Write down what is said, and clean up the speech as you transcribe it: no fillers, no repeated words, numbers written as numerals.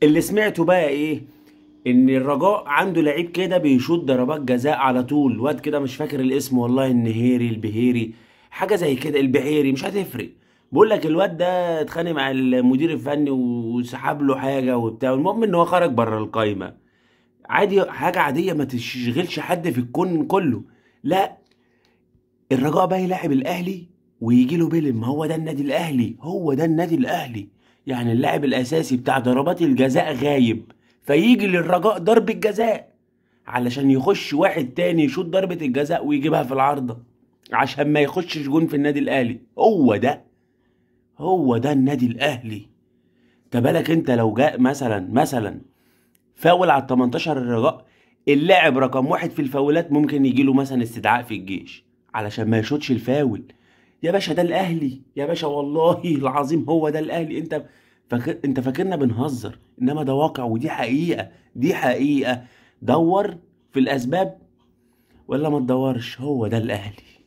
اللي سمعته بقى ايه؟ ان الرجاء عنده لعيب كده بيشوط ضربات جزاء على طول، واد كده مش فاكر الاسم والله، النهيري البهيري حاجه زي كده، البحيري مش هتفرق. بقول لك الواد ده اتخانق مع المدير الفني وسحب له حاجه وبتاع، المهم ان هو خرج بره القايمه. عادي، حاجه عاديه ما تشغلش حد في الكون كله. لا، الرجاء بقى يلاعب الاهلي ويجي له بيلم، ما هو ده النادي الاهلي، هو ده النادي الاهلي. يعني اللاعب الاساسي بتاع ضربات الجزاء غايب، فيجي للرجاء ضربة جزاء علشان يخش واحد تاني يشوط ضربة الجزاء ويجيبها في العارضة، عشان ما يخشش جون في النادي الاهلي. هو ده النادي الاهلي. بالك انت لو جاء مثلا فاول على ال 18 الرجاء، اللاعب رقم واحد في الفاولات ممكن يجي له مثلا استدعاء في الجيش علشان ما يشوطش الفاول. يا باشا ده الاهلي يا باشا، والله العظيم هو ده الاهلي. انت فاكرنا بنهزر، انما ده واقع ودي حقيقة، دي حقيقة. دور في الاسباب ولا ما تدورش، هو ده الاهلي.